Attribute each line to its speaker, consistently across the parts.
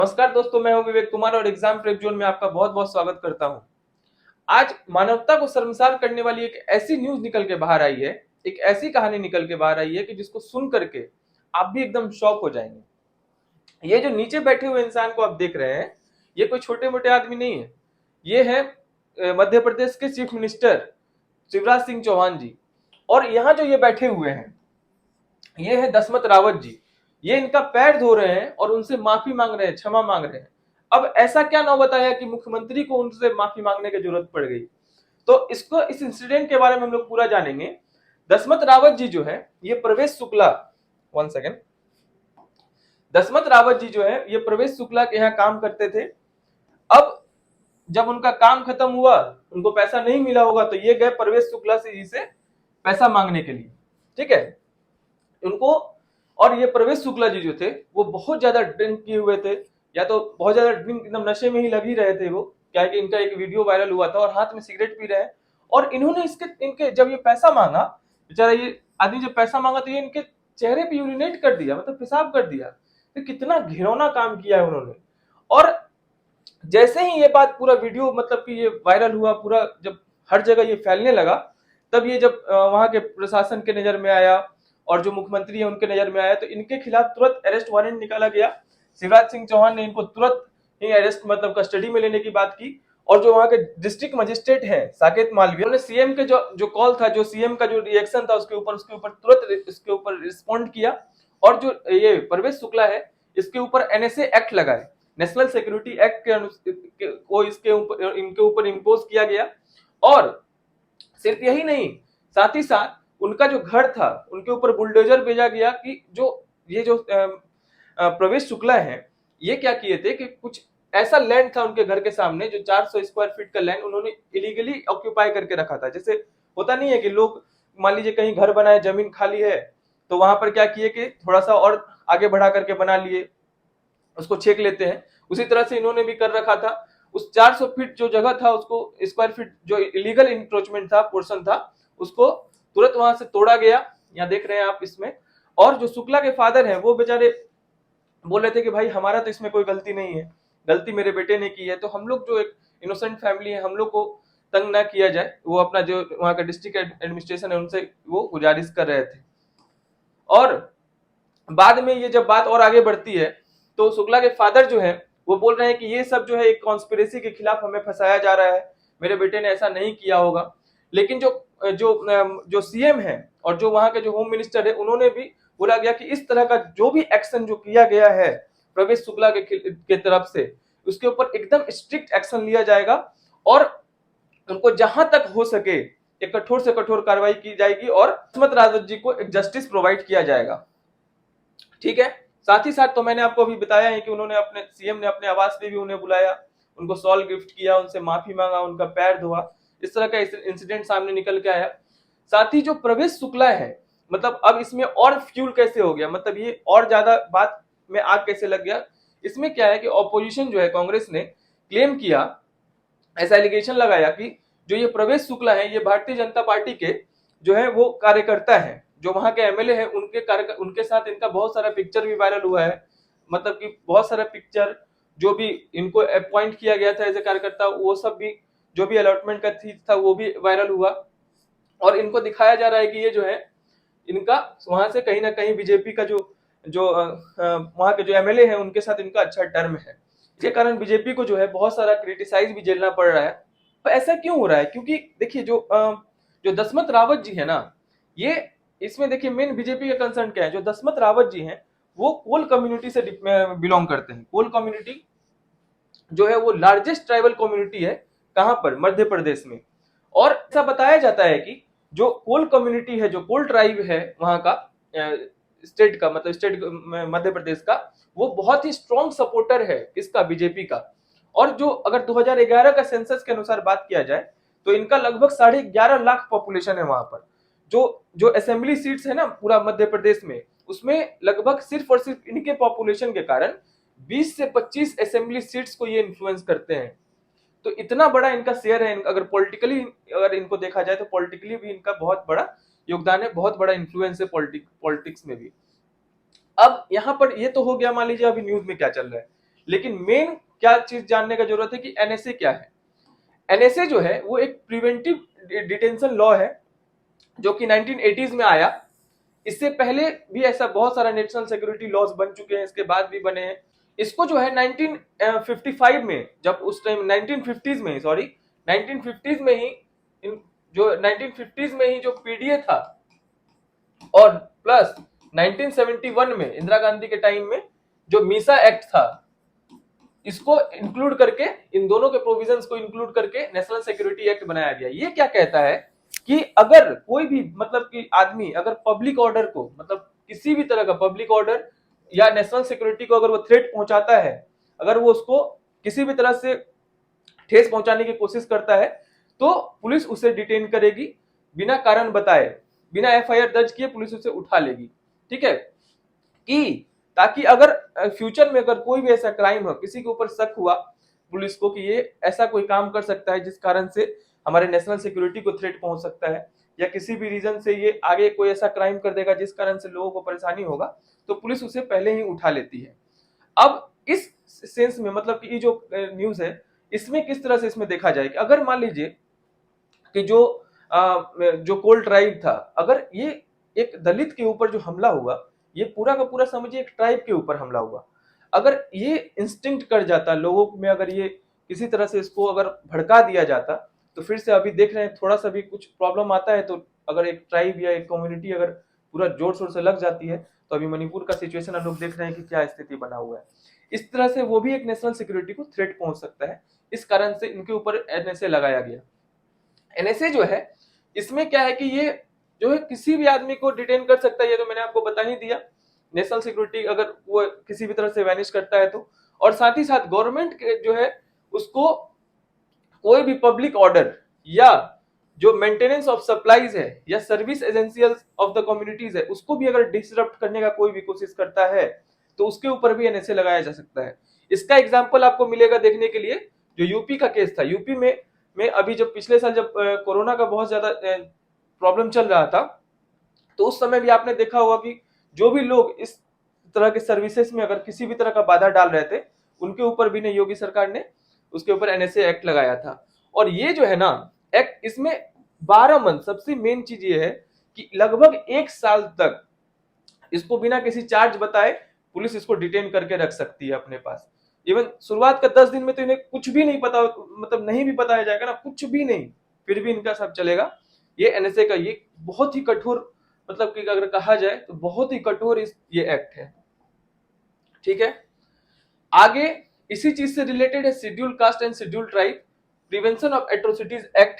Speaker 1: नमस्कार दोस्तों, मैं हूं विवेक कुमार और एग्जाम प्रेप जोन में आपका बहुत बहुत स्वागत करता हूं। आज मानवता को शर्मसार करने वाली एक ऐसी न्यूज निकल के बाहर आई है, एक ऐसी कहानी निकल के बाहर आई है कि जिसको सुन करके आप भी एकदम शॉक हो जाएंगे। ये जो नीचे बैठे हुए इंसान को आप देख रहे हैं, ये कोई छोटे मोटे आदमी नहीं है। ये है मध्य प्रदेश के चीफ मिनिस्टर शिवराज सिंह चौहान जी। और यहाँ जो ये बैठे हुए हैं, ये है दसमत रावत जी। ये इनका पैर धो रहे हैं और उनसे माफी मांग रहे हैं, क्षमा मांग रहे हैं। अब ऐसा क्या नौबत आया कि मुख्यमंत्री को उनसे माफी मांगने की जरूरत पड़ गई। तो इस इंसिडेंट के बारे में हम लोग पूरा जानेंगे। दसमत रावत जी जो है, ये प्रवेश शुक्ला, वन सेकेंड, दसमत रावत जी जो है ये प्रवेश शुक्ला के यहाँ काम करते थे। अब जब उनका काम खत्म हुआ, उनको पैसा नहीं मिला होगा, तो ये गए प्रवेश शुक्ला जी से पैसा मांगने के लिए। ठीक है, उनको, और ये प्रवेश शुक्ला जी जो थे वो बहुत ज्यादा ड्रिंक किए हुए थे, या तो बहुत ज्यादा ड्रिंक, एकदम नशे में ही लग ही रहे थे वो। क्या है कि इनका एक वीडियो वायरल हुआ था और हाथ में सिगरेट पी रहे हैं। और इन्होंने इनके जब ये पैसा मांगा, बेचारा ये आदमी जब पैसा मांगा तो ये इनके चेहरे पे यूरिनेट कर दिया, मतलब पेशाब कर दिया। तो कितना घिनौना काम किया है उन्होंने। और जैसे ही ये बात पूरा वीडियो, मतलब कि ये वायरल हुआ पूरा, जब हर जगह ये फैलने लगा, तब ये जब वहां के प्रशासन के नजर में आया और जो मुख्यमंत्री है उनके नजर में आया, तो इनके खिलाफ तुरंत अरेस्ट वारंट निकाला गया। शिवराज सिंह चौहान ने इनको तुरंत ही अरेस्ट, मतलब कस्टडी में लेने की बात की। और जो वहां के डिस्ट्रिक्ट मजिस्ट्रेट है साकेत मालवीय, उन्होंने सीएम के जो कॉल था, जो सीएम का जो रिएक्शन था, उसके ऊपर तुरंत इसके ऊपर रिस्पॉन्ड किया। और जो ये प्रवेश शुक्ला है, इसके ऊपर एनएसए एक्ट लगाए, नेशनल सिक्योरिटी एक्ट को इसके ऊपर, इनके ऊपर इम्पोज किया गया। और सिर्फ यही नहीं, साथ ही साथ उनका जो घर था उनके ऊपर बुलडोजर भेजा गया कि ये जो प्रवेश शुक्ला है, ये क्या किए थे कि कुछ ऐसा लैंड था उनके घर के सामने, जो 400 स्क्वायर फीट का लैंड उन्होंने इलीगली ऑक्यूपाई करके रखा था। जैसे होता नहीं है कि लोग, मान लीजिए कहीं घर बनाए, जमीन खाली है, तो वहां पर क्या किए कि थोड़ा सा और आगे बढ़ा करके बना लिए, उसको छेक लेते हैं। उसी तरह से इन्होंने भी कर रखा था। उस 400 फीट जो जगह था, उसको स्क्वायर फीट जो इलीगल इंक्रोचमेंट था, पोर्शन था, उसको तुरंत वहां से तोड़ा गया। यहाँ देख रहे हैं आप इसमें। और जो शुक्ला के फादर हैं, वो बेचारे बोल रहे थे कि भाई हमारा तो इसमें कोई गलती नहीं है, गलती मेरे बेटे ने की है, तो हम लोग जो एक इनोसेंट फैमिली है, हम लोग को तंग ना किया जाए। वो अपना जो वहां का डिस्ट्रिक्ट एडमिनिस्ट्रेशन है, उनसे वो गुजारिश कर रहे थे। और बाद में ये जब बात और आगे बढ़ती है, तो शुक्ला के फादर जो है वो बोल रहे हैं कि ये सब जो है एक कॉन्स्पिरेसी के खिलाफ हमें फंसाया जा रहा है, मेरे बेटे ने ऐसा नहीं किया होगा। लेकिन जो जो जो सीएम है और जो वहां के जो होम मिनिस्टर है, उन्होंने भी बोला गया कि इस तरह का जो भी एक्शन जो किया गया है प्रवेश शुक्ला के तरफ से, उसके ऊपर एकदम स्ट्रिक्ट एक्शन लिया जाएगा। और उनको जहां तक हो सके एक कठोर से कठोर कार्रवाई की जाएगी और सुषमा रावत जी को एक जस्टिस प्रोवाइड किया जाएगा। ठीक है, साथ ही साथ तो मैंने आपको अभी बताया है कि उन्होंने अपने सीएम ने अपने आवास पे भी उन्हें बुलाया, उनको सॉल गिफ्ट किया, उनसे माफी मांगा, उनका पैर धोआ। इस तरह का इंसिडेंट सामने निकल के आया। साथ ही जो प्रवेश शुक्ला है, मतलब अब इसमें और फ्यूल कैसे हो गया, मतलब ये और ज्यादा बात में आग कैसे लग गया। इसमें क्या है कि ऑपोजिशन जो है, कांग्रेस ने क्लेम किया, ऐसा एलिगेशन लगाया कि जो ये प्रवेश शुक्ला है, ये भारतीय जनता पार्टी के जो है वो कार्यकर्ता है, जो वहां के एमएलए हैं, उनके साथ इनका बहुत सारा पिक्चर भी वायरल हुआ है। मतलब कि बहुत सारा पिक्चर, जो भी इनको अपॉइंट किया गया था एज ए कार्यकर्ता, वो सब भी, जो भी अलॉटमेंट का था वो भी वायरल हुआ। और इनको दिखाया जा रहा है कि ये जो है, इनका वहां से कहीं ना कहीं बीजेपी का जो जो वहां के जो एमएलए हैं उनके साथ इनका अच्छा टर्म है। इसके कारण बीजेपी को जो है बहुत सारा क्रिटिसाइज भी झेलना पड़ रहा है। तो ऐसा क्यों हो रहा है? क्योंकि देखिए, जो दसमत रावत जी है ना, ये, इसमें देखिए मेन बीजेपी का कंसर्न क्या है। जो दसमत रावत जी हैं, वो कोल कम्युनिटी से बिलोंग करते हैं। कोल कम्युनिटी जो है वो लार्जेस्ट ट्राइबल कम्युनिटी है, कहां पर? मध्य प्रदेश में। और ऐसा बताया जाता है कि जो कोल कम्युनिटी है, जो कोल ट्राइब है वहां का, स्टेट का, मतलब स्टेट मध्य प्रदेश का, वो बहुत ही स्ट्रॉन्ग सपोर्टर है इसका, बीजेपी का। और जो अगर 2011 का सेंसस के अनुसार बात किया जाए, तो इनका लगभग 11.5 लाख पॉपुलेशन है वहां पर। जो जो असेंबली सीट्स है ना पूरा मध्य प्रदेश में, उसमें लगभग सिर्फ और सिर्फ इनके पॉपुलेशन के कारण 20 से 25 असेंबली सीट्स को ये इन्फ्लुएंस करते हैं। तो इतना बड़ा इनका शेयर है। अगर पॉलिटिकली, अगर इनको देखा जाए तो पॉलिटिकली भी इनका बहुत बड़ा योगदान है, बहुत बड़ा इन्फ्लुएंस है पॉलिटिक्स में भी। अब यहाँ पर ये तो हो गया, मान लीजिए अभी न्यूज में क्या चल रहा है। लेकिन मेन क्या चीज जानने का जरूरत है कि एनएसए क्या है। एनएसए जो है वो एक प्रिवेंटिव डिटेंशन लॉ है जो कि 1980s में आया। इससे पहले भी ऐसा बहुत सारा नेशनल सिक्योरिटी लॉज बन चुके हैं, इसके बाद भी बने हैं। इसको जो है 1955 में, जब उस टाइम 1950s में, सॉरी 1950s में ही जो 1950s में ही जो पीडीए था और प्लस 1971 में इंदिरा गांधी के टाइम में जो मीसा एक्ट था, इसको इंक्लूड करके, इन दोनों के प्रोविजंस को इंक्लूड करके नेशनल सिक्योरिटी एक्ट बनाया गया। ये क्या कहता है कि अगर कोई भी मतलब कि आदमी अगर पब्लिक ऑर्डर को, मतलब किसी भी तरह का पब्लिक ऑर्डर या नेशनल सिक्योरिटी को अगर वो थ्रेट पहुंचाता है, अगर वो उसको किसी भी तरह से ठेस पहुंचाने की कोशिश करता है, तो पुलिस उसे डिटेन करेगी बिना कारण बताए, बिना एफआईआर दर्ज किए पुलिस उसे उठा लेगी। ठीक है, कि ताकि अगर फ्यूचर में अगर कोई भी ऐसा क्राइम हो, किसी के ऊपर शक हुआ पुलिस को कि ये ऐसा कोई काम कर सकता है जिस कारण से हमारे नेशनल सिक्योरिटी को थ्रेट पहुंच सकता है, या किसी भी रीजन से ये आगे कोई ऐसा क्राइम कर देगा जिस कारण से लोगों को परेशानी होगा, तो पुलिस उसे पहले ही उठा लेती है। अब इस सेंस में मतलब कि ये जो न्यूज है, इसमें किस तरह से इसमें देखा जाए कि अगर मान लीजिए कि जो कोल ट्राइब था, अगर ये एक दलित के ऊपर जो हमला हुआ, ये पूरा का पूरा समझिए एक ट्राइब के ऊपर हमला हुआ, अगर ये इंस्टिंक्ट कर जाता लोगों में, अगर ये किसी तरह से इसको अगर भड़का दिया जाता, तो फिर से अभी देख रहे हैं थोड़ा सा भी कुछ प्रॉब्लम आता है तो अगर एक ट्राइब या एक कम्युनिटी अगर पूरा जोर शोर से लग जाती है, तो अभी मणिपुर का सिचुएशन हम लोग देख रहे हैं कि क्या स्थिति बना हुआ है। इस तरह से वो भी एक नेशनल सिक्योरिटी को थ्रेट पहुंच सकता है, इस कारण से इनके ऊपर एनएसए लगाया गया। एनएसए जो है, इसमें क्या है कि ये जो है किसी भी आदमी को डिटेन कर सकता है, ये तो मैंने आपको बता ही दिया। नेशनल सिक्योरिटी अगर वो किसी भी तरह से वैनिश करता है तो, और साथ ही साथ गवर्नमेंट जो है उसको कोई भी पब्लिक ऑर्डर या जो मेंटेनेंस ऑफ सप्लाईज है या सर्विस एजेंसियल्स ऑफ द कम्युनिटीज है, उसको भी अगर डिसरप्ट करने का कोई भी कोशिश करता है, तो उसके ऊपर भी एनएसए लगाया जा सकता है। इसका एग्जाम्पल आपको मिलेगा देखने के लिए, जो यूपी का केस था। यूपी में अभी जब पिछले साल जब कोरोना का बहुत ज्यादा प्रॉब्लम चल रहा था, तो उस समय भी आपने देखा होगा कि जो भी लोग इस तरह के सर्विसेज में अगर किसी भी तरह का बाधा डाल रहे थे, उनके ऊपर भी ने योगी सरकार ने उसके ऊपर एनएसए एक्ट लगाया था। और ये जो है ना एक्ट, इसमें 12 मंथ, सबसे मेन चीज ये है कि लगभग 1 साल तक इसको बिना किसी चार्ज बताए पुलिस इसको डिटेन करके रख सकती है अपने पास। इवन शुरुआत का 10 दिन में तो इन्हें कुछ भी नहीं पता, मतलब नहीं भी बताया जाएगा ना, कुछ भी नहीं, फिर भी इनका सब चलेगा। ये एनएसए का ये बहुत ही कठोर, मतलब कि अगर कहा जाए तो बहुत ही कठोर ये एक्ट है। ठीक है, आगे इसी चीज से रिलेटेड है schedule caste and schedule tribe prevention of atrocities act,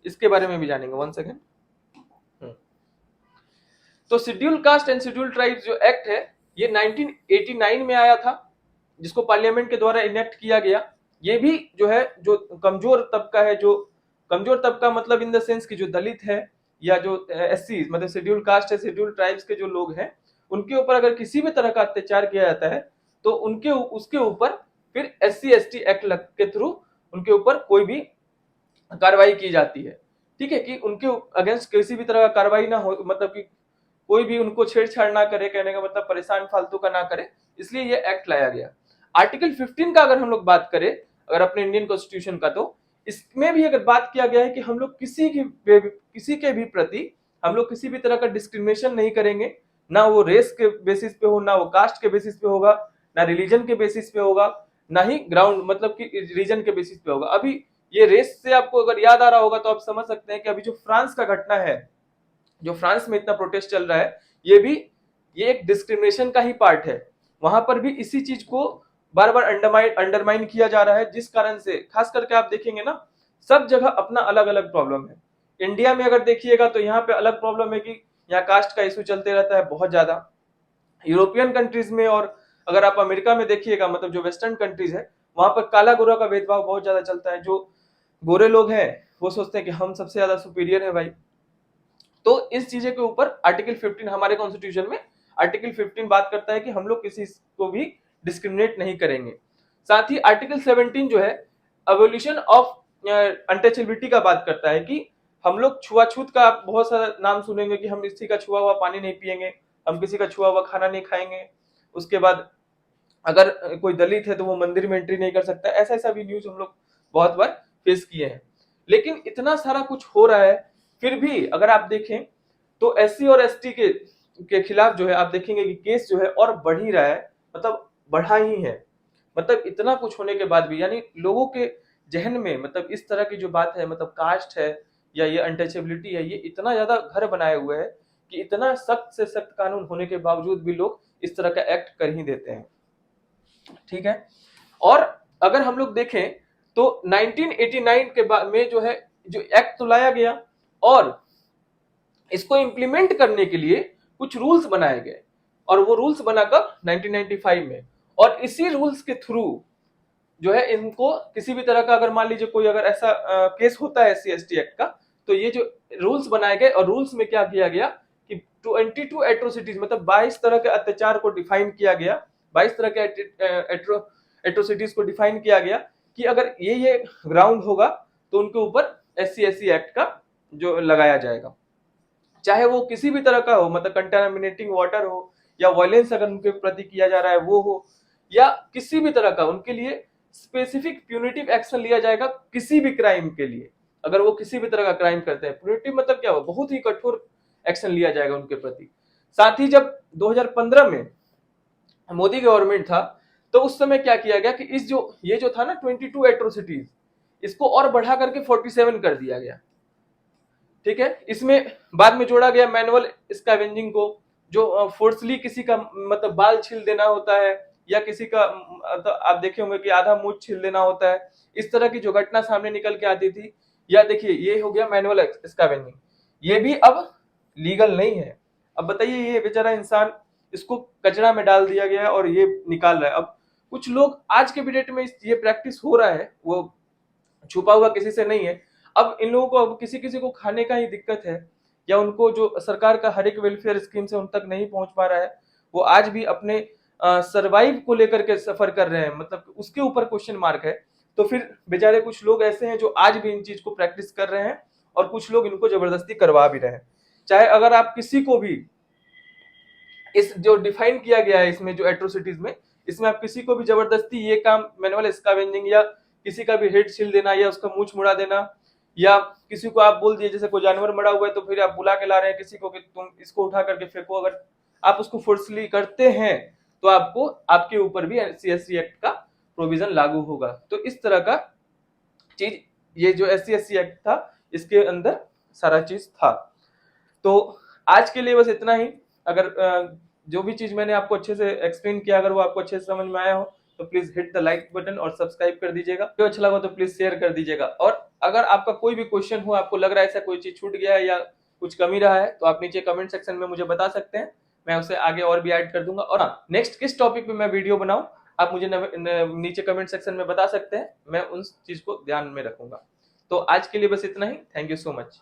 Speaker 1: इसके बारे में भी जानेंगे। 1 सेकेंड। तो schedule caste and schedule tribes जो एक्ट है, ये 1989 में आया था, जिसको पार्लियामेंट के द्वारा इनेक्ट किया गया। ये भी जो है जो कमजोर तबका है, जो कमजोर तबका मतलब इन द सेंस कि जो दलित है या जो एससी मतलब शेड्यूल कास्ट है, शेड्यूल ट्राइब्स के जो लोग हैं, उनके ऊपर अगर किसी भी तरह का अत्याचार किया जाता है, तो उनके उसके ऊपर फिर एससी एसटी एक्ट के थ्रू उनके ऊपर कोई भी कार्रवाई की जाती है। ठीक है, कि उनके अगेंस्ट किसी भी तरह का कार्रवाई ना हो, मतलब कि कोई भी उनको छेड़छाड़ ना करे, कहने का मतलब परेशान फालतू का ना करे, इसलिए ये एक्ट लाया गया। आर्टिकल 15 का अगर हम लोग बात करें अगर अपने इंडियन कॉन्स्टिट्यूशन का, तो इसमें भी अगर बात किया गया है कि हम लोग किसी के भी प्रति हम लोग किसी भी तरह का डिस्क्रिमिनेशन नहीं करेंगे, ना वो रेस के बेसिस पे हो, ना वो कास्ट के बेसिस पे होगा, ना रिलीजन के बेसिस पे होगा, ना ही ग्राउंड मतलब कि रीजन के बेसिस पे होगा। अभी ये रेस से आपको अगर याद आ रहा होगा तो आप समझ सकते हैं कि अभी जो फ्रांस का घटना है, जो फ्रांस में इतना प्रोटेस्ट चल रहा है, ये एक डिस्क्रिमिनेशन का ही पार्ट है। वहां पर भी इसी चीज को बार बार अंडरमाइन किया जा रहा है, जिस कारण से खास करके आप देखेंगे ना, सब जगह अपना अलग अलग प्रॉब्लम है। इंडिया में अगर देखिएगा तो यहाँ पे अलग प्रॉब्लम है कि यहाँ कास्ट का इशू चलते रहता है बहुत ज्यादा। यूरोपियन कंट्रीज में और अगर आप अमेरिका में देखिएगा, मतलब जो वेस्टर्न कंट्रीज है, वहां पर काला गोरा का भेदभाव बहुत ज्यादा चलता है। जो गोरे लोग हैं वो सोचते हैं कि हम सबसे ज्यादा सुपीरियर है भाई। तो इस चीजें के ऊपर आर्टिकल 15 हमारे कॉन्स्टिट्यूशन में आर्टिकल 15 बात करता है कि हम लोग किसी को भी डिस्क्रिमिनेट नहीं करेंगे। साथ ही आर्टिकल 17 जो है एवोल्यूशन ऑफ अनटचेबिलिटी का बात करता है कि हम लोग छुआछूत का आप बहुत सारा नाम सुनेंगे कि हम किसी का छुआ हुआ पानी नहीं पिएंगे, हम किसी का छुआ हुआ खाना नहीं खाएंगे। उसके बाद अगर कोई दलित है तो वो मंदिर में एंट्री नहीं कर सकता। ऐसा ऐसा भी न्यूज हम लोग बहुत बार फेस किए हैं। लेकिन इतना सारा कुछ हो रहा है, फिर भी अगर आप देखें तो एससी और एसटी के खिलाफ जो है आप देखेंगे कि केस जो है और बढ़ ही रहा है, मतलब बढ़ा ही है। मतलब इतना कुछ होने के बाद भी, यानी लोगों के जहन में मतलब इस तरह की जो बात है, मतलब कास्ट है या ये अनटचेबिलिटी है, ये इतना ज्यादा घर बनाए हुए है कि इतना सख्त से सख्त कानून होने के बावजूद भी लोग इस तरह का एक्ट कर ही देते हैं। ठीक है। और अगर हम लोग देखें तो 1989 के बाद में जो है जो एक्ट तो लाया गया, और इसको इंप्लीमेंट करने के लिए कुछ रूल्स बनाए गए, और वो रूल्स बना कब, 1995 में। और इसी रूल्स के थ्रू जो है इनको किसी भी तरह का, अगर मान लीजिए कोई अगर ऐसा केस होता है एससी एसटी एक्ट का, तो ये जो रूल्स बनाए गए, और रूल्स में क्या किया गया कि 22 एट्रोसिटीज, मतलब 22 तरह के अत्याचार को डिफाइन किया गया, 22 तरह के एट्रोसिटीज को डिफाइन किया गया कि अगर ये ग्राउंड होगा तो उनके ऊपर एससी एससी एक्ट का जो लगाया जाएगा, चाहे वो किसी भी तरह का हो, मतलब कंटामिनेटिंग वाटर हो, या वायलेंस अगर उनके प्रति किया जा रहा है वो हो, या किसी भी तरह का, उनके लिए स्पेसिफिक प्यूनिटिव एक्शन लिया जाएगा किसी भी क्राइम के लिए। अगर वो किसी भी तरह का क्राइम करते हैं, प्यूनिटिव मतलब क्या हो, बहुत ही कठोर एक्शन लिया जाएगा उनके प्रति। साथ ही जब 2015 में मोदी गवर्नमेंट था, तो उस समय क्या किया गया कि इस जो ये जो था ना 22 एट्रोसिटीज, इसको और बढ़ा करके 47 कर दिया गया। ठीक है। इसमें बाद में जोड़ा गया मैनुअल स्कैवेंजिंग को, जो फोर्सली किसी का मतलब बाल छील देना होता है, या किसी का तो आप देखे होंगे कि आधा मुंह छील देना होता है, इस तरह की जो घटना सामने निकल के आती थी। या देखिए ये हो गया मैनुअल स्कैवेंजिंग, ये भी अब लीगल नहीं है। अब बताइए, ये बेचारा इंसान, इसको कचरा में डाल दिया गया है और ये निकाल रहा है। अब कुछ लोग आज के भी डेट में ये प्रैक्टिस हो रहा है, वो छुपा हुआ किसी से नहीं है। अब इन लोगों को अब किसी किसी को खाने का ही दिक्कत है, या उनको जो सरकार का हर एक वेलफेयर स्कीम से उन तक नहीं पहुंच पा रहा है, वो आज भी अपने सरवाइव को लेकर के सफर कर रहे हैं, मतलब उसके ऊपर क्वेश्चन मार्क है। तो फिर बेचारे कुछ लोग ऐसे हैं जो आज भी इन चीज को प्रैक्टिस कर रहे हैं, और कुछ लोग इनको जबरदस्ती करवा भी रहे हैं। चाहे अगर आप किसी को भी इस जो डिफाइन किया गया है इसमें जो एट्रोसिटीज में, इसमें आप किसी को भी जबरदस्ती ये काम मैनुअल स्कैवेंजिंग, या किसी का भी हेड छील देना, या उसका मूंछ मुड़ा देना, या किसी को आप बोल दिए, जैसे कोई जानवर मरा हुआ है तो फिर आप बुला के ला रहे हैं किसी को कि तुम इसको उठा करके फेंको, अगर आप उसको फोर्सली करते हैं तो आपको आपके ऊपर भी एससी एक्ट का प्रोविजन लागू होगा। तो इस तरह का चीज, ये जो एससी एक्ट था इसके अंदर सारा चीज था। तो आज के लिए बस इतना ही। अगर जो भी चीज मैंने आपको अच्छे से एक्सप्लेन किया, अगर वो आपको अच्छे से समझ में आया हो तो please hit the like button और सब्सक्राइब कर दीजिएगा। जो अच्छा लगा तो प्लीज शेयर कर दीजिएगा। और अगर आपका कोई भी क्वेश्चन हो, आपको लग रहा है ऐसा कोई चीज छूट गया है या कुछ कमी रहा है, तो आप नीचे कमेंट सेक्शन में मुझे बता सकते हैं, मैं उसे आगे और भी ऐड कर दूंगा। और हाँ, नेक्स्ट किस टॉपिक पे मैं वीडियो बनाऊं, आप मुझे नीचे कमेंट सेक्शन में बता सकते हैं, मैं उन चीज को ध्यान में रखूंगा। तो आज के लिए बस इतना ही। Thank you so much.